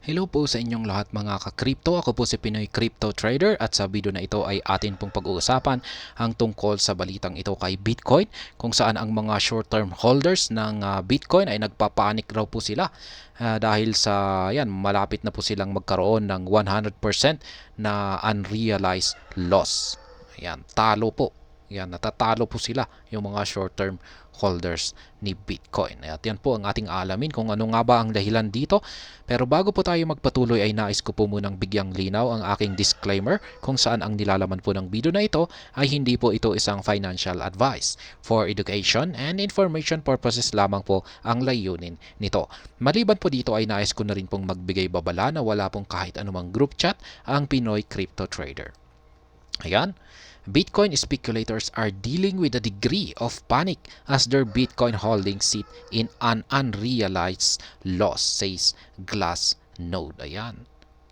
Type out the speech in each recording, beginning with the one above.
Hello po sa inyong lahat mga ka-crypto. Ako po si Pinoy Crypto Trader at sa video na ito ay atin pong pag-uusapan ang tungkol sa balitang ito kay Bitcoin, kung saan ang mga short-term holders ng Bitcoin ay nagpapanik raw po sila dahil sa malapit na po silang magkaroon ng 100% na unrealized loss. Ayan, talo po. Yan, natatalo po sila yung mga short-term holders ni Bitcoin. At yan po ang ating alamin kung ano nga ba ang dahilan dito. Pero bago po tayo magpatuloy ay nais ko po munang bigyang linaw ang aking disclaimer kung saan ang nilalaman po ng video na ito ay hindi po ito isang financial advice. For education and information purposes lamang po ang layunin nito. Maliban po dito ay nais ko na rin pong magbigay babala na wala pong kahit anumang group chat ang Pinoy Crypto Trader. Ayan. Bitcoin speculators are dealing with a degree of panic as their Bitcoin holdings sit in an unrealized loss, says Glassnode. Ayan.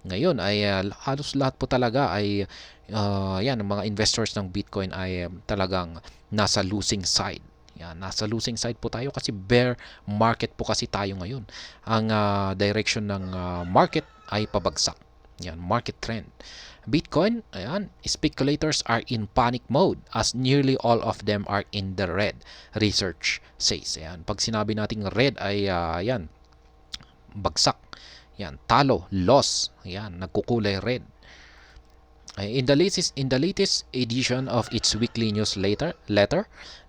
Ngayon ay halos lahat po talaga ay mga investors ng Bitcoin ay talagang nasa losing side. Yan, nasa losing side po tayo kasi bear market po kasi tayo ngayon. Ang direction ng market ay pabagsak. Yan, market trend. Bitcoin, ayan, speculators are in panic mode as nearly all of them are in the red, research says. Ayan, pag sinabi nating red ay bagsak. Yan, talo, loss. Ayan, nagkukulay red. In the latest edition of its weekly newsletter,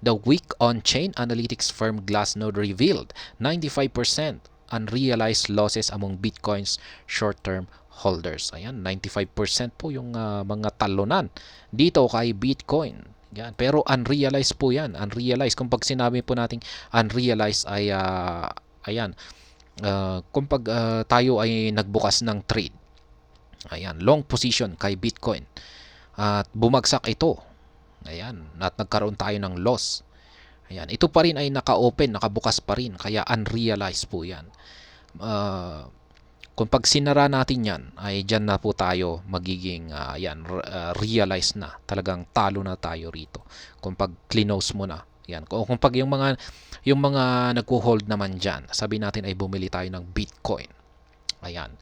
the week on-chain analytics firm Glassnode revealed 95% unrealized losses among Bitcoin's short-term holders. Ayan, 95% po yung mga talunan dito kay Bitcoin. Yan, pero unrealized po yan. Unrealized. Kung pag sinabi po nating unrealized ay ayan, kung pag tayo ay nagbukas ng trade, ayan, long position kay Bitcoin at bumagsak ito, ayan, at nagkaroon tayo ng loss, ayan, ito pa rin ay naka-open, nakabukas pa rin, kaya unrealized po yan. Kung pag sinara natin yan ay dyan na po tayo magiging realize na, talagang talo na tayo rito kung pag close mo na yan. Kung pag yung mga nagko-hold naman dyan, sabi natin ay bumili tayo ng Bitcoin, ayan,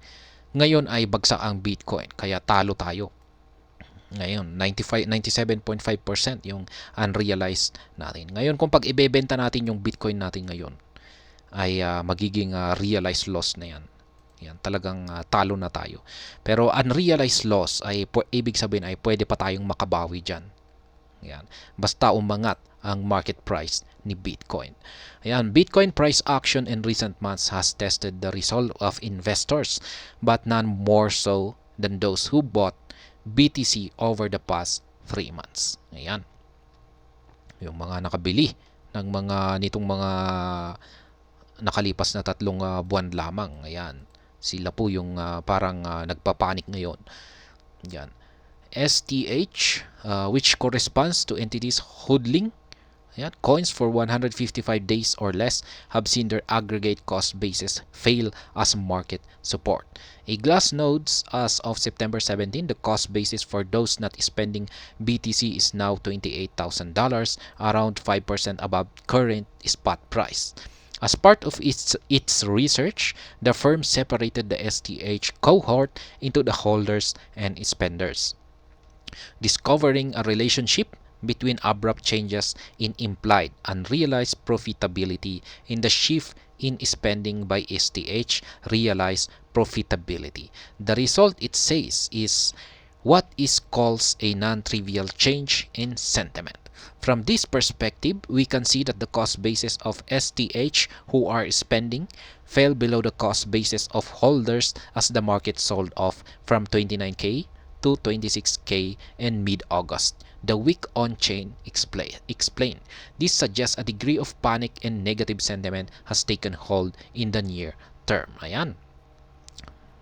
ngayon ay bagsak ang Bitcoin, kaya talo tayo. Ngayon, 97.5% yung unrealized natin. Ngayon, kung pag ibebenta natin yung Bitcoin natin ngayon, ay magiging realized loss na yan. Yan, talagang talo na tayo. Pero unrealized loss ay ibig sabihin ay pwede pa tayong makabawi dyan. Yan. Basta umangat ang market price ni Bitcoin. Ayan, Bitcoin price action in recent months has tested the resolve of investors, but none more so than those who bought BTC over the past 3 months. Ayan. Yung mga nakabili ng nitong mga nakalipas na 3 buwan lamang. Ayan. Sila po yung parang nagpapanik ngayon. Ayan. STH, which corresponds to entities hodling coins for 155 days or less, have seen their aggregate cost basis fail as market support. A Glassnode's as of September 17, the cost basis for those not spending BTC is now $28,000, around 5% above current spot price. As part of its research, the firm separated the STH cohort into the holders and spenders, discovering a relationship between abrupt changes in implied unrealized profitability in the shift in spending by STH realized profitability. The result, it says, is what is calls a non-trivial change in sentiment. From this perspective, we can see that the cost basis of STH who are spending fell below the cost basis of holders as the market sold off from 29K to 26K in mid-August. The week on-chain explained. This suggests a degree of panic and negative sentiment has taken hold in the near term. Ayan.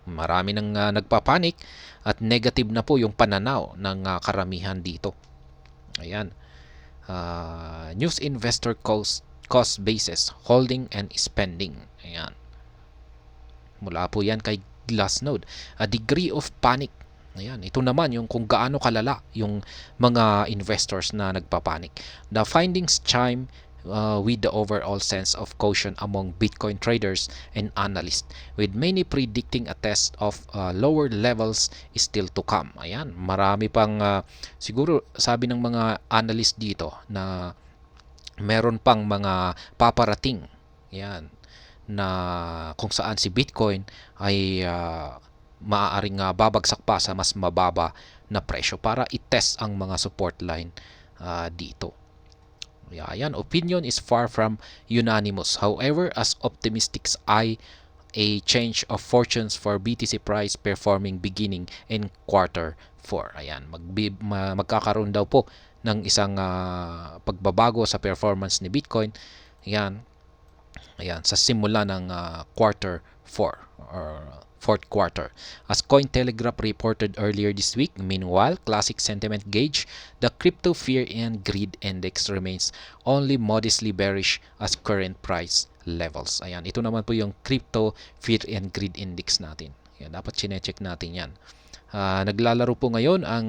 Marami nang nagpapanik at negative na po yung pananaw ng karamihan dito. Ayan. News investor cost basis, holding and spending. Ayan. Mula po yan kay Glassnode. A degree of panic. Ayan, ito naman yung kung gaano kalala yung mga investors na nagpapanik. The findings chime with the overall sense of caution among Bitcoin traders and analysts, with many predicting a test of lower levels is still to come. Ayan, marami pang siguro sabi ng mga analyst dito na meron pang mga paparating. Yan, na kung saan si Bitcoin ay maaaring babagsak pa sa mas mababa na presyo para i-test ang mga support line dito. Yan, opinion is far from unanimous. However, as optimists eye a change of fortunes for BTC price performing beginning in quarter 4. Ayan, magkakaroon daw po ng isang pagbabago sa performance ni Bitcoin. Ayan, sa simula ng quarter 4 or fourth quarter. As Cointelegraph reported earlier this week, meanwhile, classic sentiment gauge, the crypto fear and greed index remains only modestly bearish as current price levels. Ayan, ito naman po yung crypto fear and greed index natin. Ayan, dapat chinecheck natin yan. Naglalaro po ngayon ang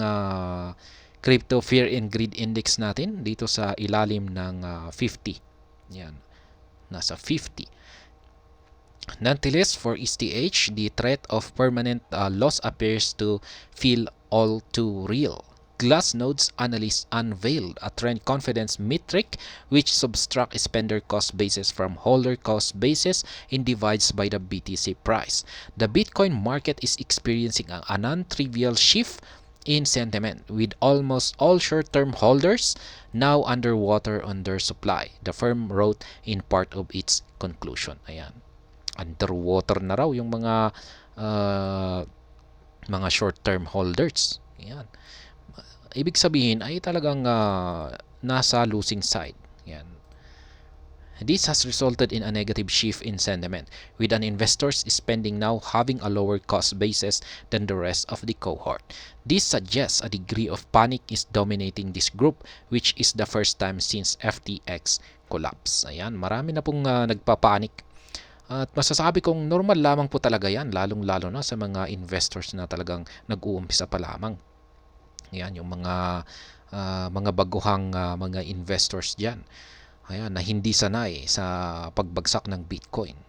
crypto fear and greed index natin dito sa ilalim ng 50. Yan, nasa 50. Nonetheless, for ETH, the threat of permanent loss appears to feel all too real. Glassnode's analysts unveiled a trend confidence metric which subtracts spender cost basis from holder cost basis and divides by the BTC price. The Bitcoin market is experiencing a non-trivial shift in sentiment, with almost all short-term holders now underwater on their supply, the firm wrote in part of its conclusion. Ayan, underwater na raw yung mga short-term holders. Ayan, ibig sabihin ay talagang nasa losing side. Ayan. This has resulted in a negative shift in sentiment, with an investors spending now having a lower cost basis than the rest of the cohort. This suggests a degree of panic is dominating this group, which is the first time since FTX collapse. Ayan, marami na pong nagpapanik. At masasabi kong normal lamang po talaga yan, lalong-lalo na sa mga investors na talagang nag-uumpisa pa lamang. Yan, yung mga baguhang mga investors dyan. Ayan, na hindi sanay sa pagbagsak ng Bitcoin.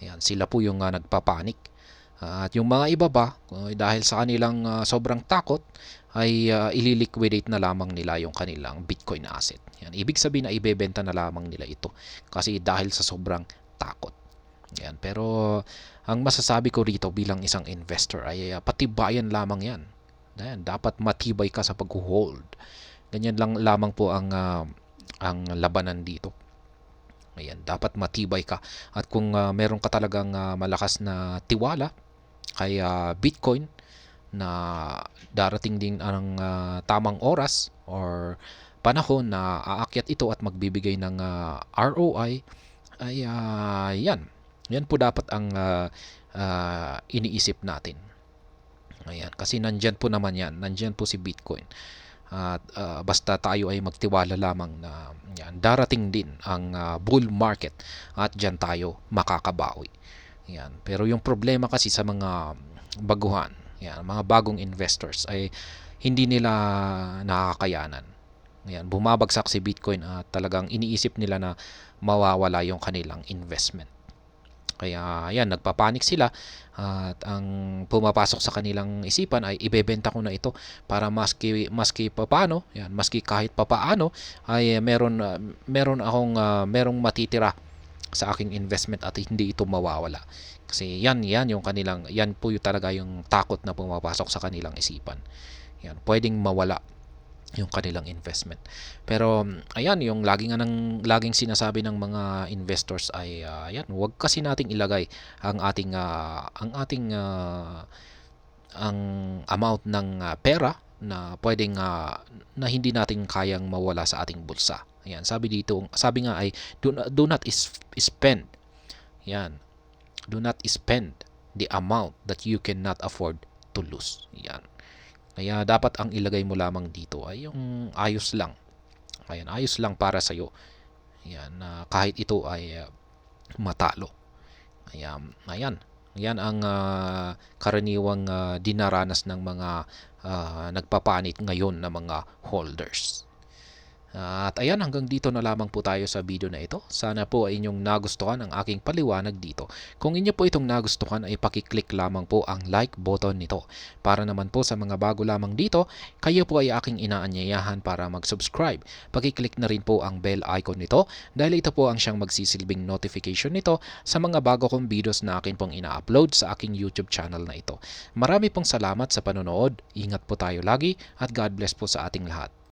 Ayan, sila po yung nagpapanik. At yung mga iba ba, dahil sa kanilang sobrang takot, ay ililiquidate na lamang nila yung kanilang Bitcoin asset. Yan, ibig sabihin na ibebenta na lamang nila ito kasi dahil sa sobrang takot. Yan, pero ang masasabi ko rito bilang isang investor ay patibayan lamang yan. Yan, dapat matibay ka sa pag-hold. Ganyan lang lamang po ang labanan dito. Ayan, dapat matibay ka. At kung meron ka talagang malakas na tiwala kay Bitcoin na darating din ang tamang oras or panahon na aakyat ito at magbibigay ng ROI, ay yan po dapat ang iniisip natin. Ayan, kasi nandyan po naman yan. Nandyan po si Bitcoin. At basta tayo ay magtiwala lamang na yan, darating din ang bull market at dyan tayo makakabawi. Yan. Pero yung problema kasi sa mga baguhan, yan, mga bagong investors ay hindi nila nakakayanan. Yan, bumabagsak si Bitcoin at talagang iniisip nila na mawawala yung kanilang investment. Kaya yan, nagpapanik sila at ang pumapasok sa kanilang isipan ay ibebenta ko na ito para maski papaano, yan, maski kahit papaano ay meron akong merong matitira sa aking investment at hindi ito mawawala. Kasi yan yung kanilang, yan po yung talaga yung takot na pumapasok sa kanilang isipan. Yan, pwedeng mawala yung kanilang investment. Pero ayan, yung laging sinasabi ng mga investors ay ayan, huwag kasi nating ilagay ang ang amount ng pera na pwedeng na hindi natin kayang mawala sa ating bulsa. Ayan, sabi nga ay do not spend. Yan. Do not spend the amount that you cannot afford to lose. Yan. Kaya dapat ang ilagay mo lamang dito ay yung ayos lang. Ayan, ayos lang para sa iyo. Ayan, kahit ito ay matalo. Ayan. Yan ang karaniwang dinaranas ng mga nagpapanit ngayon na mga holders. At ayan, hanggang dito na lamang po tayo sa video na ito. Sana po ay inyong nagustuhan ang aking paliwanag dito. Kung inyo po itong nagustuhan ay pakiclick lamang po ang like button nito. Para naman po sa mga bago lamang dito, kayo po ay aking inaanyayahan para mag-subscribe. Pakiclick na rin po ang bell icon nito dahil ito po ang siyang magsisilbing notification nito sa mga bago kong videos na akin pong ina-upload sa aking YouTube channel na ito. Marami pong salamat sa panonood. Ingat po tayo lagi at God bless po sa ating lahat.